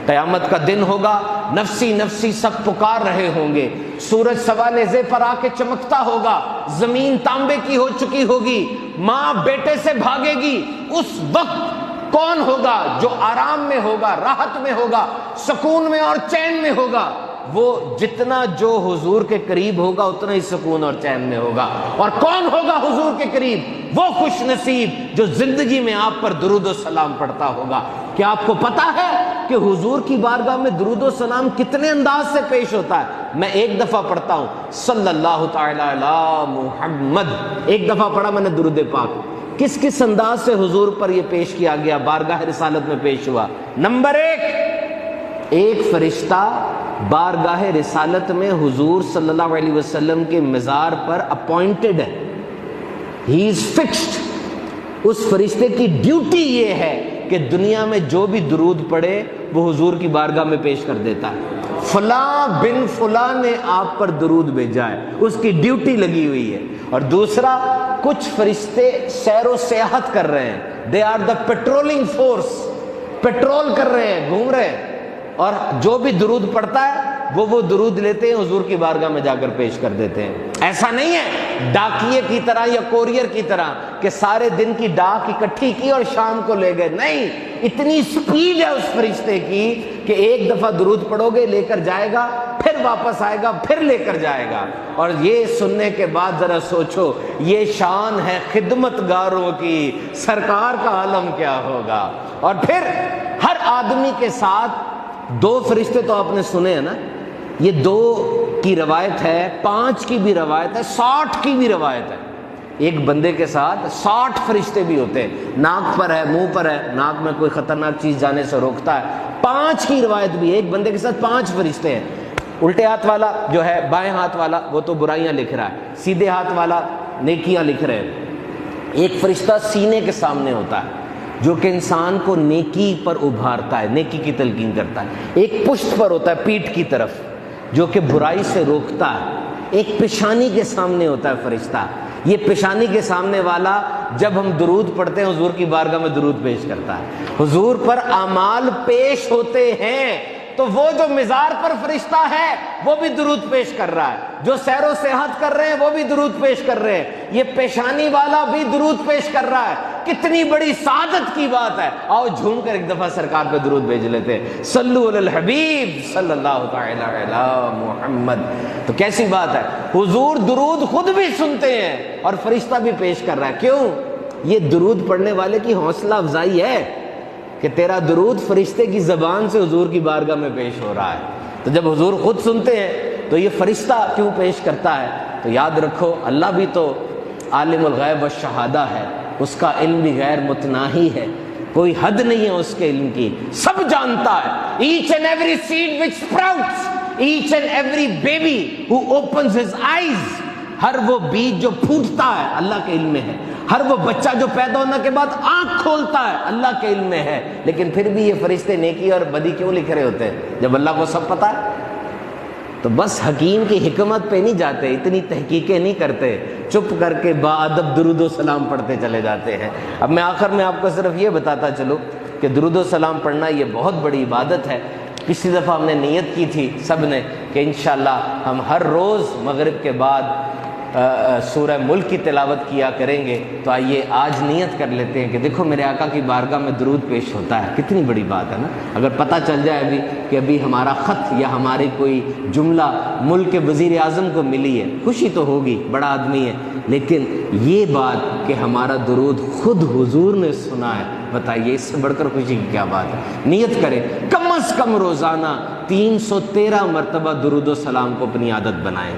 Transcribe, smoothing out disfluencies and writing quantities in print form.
قیامت کا دن ہوگا، نفسی نفسی سب پکار رہے ہوں گے، سورج سوا نیزے پر آ کے چمکتا ہوگا، زمین تانبے کی ہو چکی ہوگی، ماں بیٹے سے بھاگے گی۔ اس وقت کون ہوگا جو آرام میں ہوگا، راحت میں ہوگا، سکون میں اور چین میں ہوگا؟ وہ جتنا جو حضور کے قریب ہوگا اتنا ہی سکون اور چین میں ہوگا۔ اور کون ہوگا حضور کے قریب؟ وہ خوش نصیب جو زندگی میں آپ پر درود و سلام پڑھتا ہوگا۔ کیا آپ کو پتا ہے کہ حضور کی بارگاہ میں درود و سلام کتنے انداز سے پیش ہوتا ہے؟ میں ایک دفعہ پڑھتا ہوں، صلی اللہ تعالی علی محمد، ایک دفعہ پڑھا میں نے درود پاک۔ کس کس انداز سے حضور پر یہ پیش کیا گیا، بارگاہ رسالت میں پیش ہوا؟ نمبر ایک فرشتہ بارگاہ رسالت میں حضور صلی اللہ علیہ وسلم کے مزار پر اپوائنٹڈ ہے، ہی از فکسڈ۔ اس فرشتے کی ڈیوٹی یہ ہے کہ دنیا میں جو بھی درود پڑھے وہ حضور کی بارگاہ میں پیش کر دیتا ہے۔ فلاں بن فلاں نے آپ پر درود بھیجا ہے، اس کی ڈیوٹی لگی ہوئی ہے۔ اور دوسرا، کچھ فرشتے سیر و سیاحت کر رہے ہیں، they are the patrolling force, patrol کر رہے ہیں، گھوم رہے ہیں، اور جو بھی درود پڑتا ہے وہ درود لیتے ہیں، حضور کی بارگاہ میں جا کر پیش کر دیتے ہیں۔ ایسا نہیں ہے ڈاکیے کی طرح یا کوریئر کی طرح کہ سارے دن کی ڈاک اکٹھی کی اور شام کو لے گئے، نہیں، اتنی سپیڈ ہے اس فرشتے کی کہ ایک دفعہ درود پڑھو گے لے کر جائے گا، پھر واپس آئے گا، پھر لے کر جائے گا۔ اور یہ سننے کے بعد ذرا سوچو، یہ شان ہے خدمت گاروں کی، سرکار کا عالم کیا ہوگا۔ اور پھر ہر آدمی کے ساتھ دو فرشتے تو آپ نے سنے ہیں نا، یہ 2 کی روایت ہے، 5 کی بھی روایت ہے، 60 کی بھی روایت ہے۔ ایک بندے کے ساتھ 60 فرشتے بھی ہوتے ہیں، ناک پر ہے، منہ پر ہے، ناک میں کوئی خطرناک چیز جانے سے روکتا ہے۔ 5 کی روایت بھی ہے، ایک بندے کے ساتھ 5 فرشتے ہیں۔ الٹے ہاتھ والا جو ہے، بائیں ہاتھ والا، وہ تو برائیاں لکھ رہا ہے، سیدھے ہاتھ والا نیکیاں لکھ رہے ہیں۔ ایک فرشتہ سینے کے سامنے ہوتا ہے جو کہ انسان کو نیکی پر ابھارتا ہے، نیکی کی تلقین کرتا ہے۔ ایک پشت پر ہوتا ہے، پیٹھ کی طرف، جو کہ برائی سے روکتا ہے۔ ایک پیشانی کے سامنے ہوتا ہے فرشتہ، یہ پیشانی کے سامنے والا جب ہم درود پڑھتے ہیں حضور کی بارگاہ میں درود پیش کرتا ہے، حضور پر اعمال پیش ہوتے ہیں تو وہ جو مزار پر فرشتہ ہے وہ بھی درود پیش کر رہا ہے، جو سیر و سیاحت کر رہے ہیں وہ بھی درود پیش کر رہے ہیں، یہ پیشانی والا بھی درود پیش کر رہا ہے۔ کتنی بڑی سعادت کی بات ہے۔ آؤ جھوم کر ایک دفعہ سرکار پہ درود بھیج لیتے ہیں، صلو علی الحبیب صلی اللہ تعالی علی محمد۔ تو کیسی بات ہے، حضور درود خود بھی سنتے ہیں اور فرشتہ بھی پیش کر رہا ہے۔ کیوں؟ یہ درود پڑھنے والے کی حوصلہ افزائی ہے کہ تیرا درود فرشتے کی زبان سے حضور کی بارگاہ میں پیش ہو رہا ہے۔ تو جب حضور خود سنتے ہیں تو یہ فرشتہ کیوں پیش کرتا ہے؟ تو یاد رکھو، اللہ بھی تو عالم الغیب والشہادہ ہے، اس کا علم بھی غیر متناہی ہے، کوئی حد نہیں ہے اس کے علم کی، سب جانتا ہے۔ Each and every seed which sprouts, each and every baby who opens his eyes، ہر وہ بیج جو پھوٹتا ہے اللہ کے علم میں ہے، ہر وہ بچہ جو پیدا ہونے کے بعد آنکھ کھولتا ہے اللہ کے علم میں ہے۔ لیکن پھر بھی یہ فرشتے نیکی اور بدی کیوں لکھ رہے ہوتے ہیں جب اللہ کو سب پتا ہے؟ تو بس حکیم کی حکمت پہ نہیں جاتے، اتنی تحقیقیں نہیں کرتے، چپ کر کے باادب درود و سلام پڑھتے چلے جاتے ہیں۔ اب میں آخر میں آپ کو صرف یہ بتاتا چلوں کہ درود و سلام پڑھنا یہ بہت بڑی عبادت ہے۔ پچھلی دفعہ ہم نے نیت کی تھی سب نے کہ انشاءاللہ ہم ہر روز مغرب کے بعد سورہ ملک کی تلاوت کیا کریں گے۔ تو آئیے آج نیت کر لیتے ہیں کہ دیکھو میرے آقا کی بارگاہ میں درود پیش ہوتا ہے، کتنی بڑی بات ہے نا۔ اگر پتہ چل جائے ابھی کہ ابھی ہمارا خط یا ہماری کوئی جملہ ملک کے وزیر اعظم کو ملی ہے، خوشی تو ہوگی، بڑا آدمی ہے، لیکن یہ بات کہ ہمارا درود خود حضور نے سنا ہے، بتائیے اس سے بڑھ کر خوشی کی کیا بات ہے۔ نیت کریں کم از کم روزانہ 313 مرتبہ درود و سلام کو اپنی عادت بنائیں۔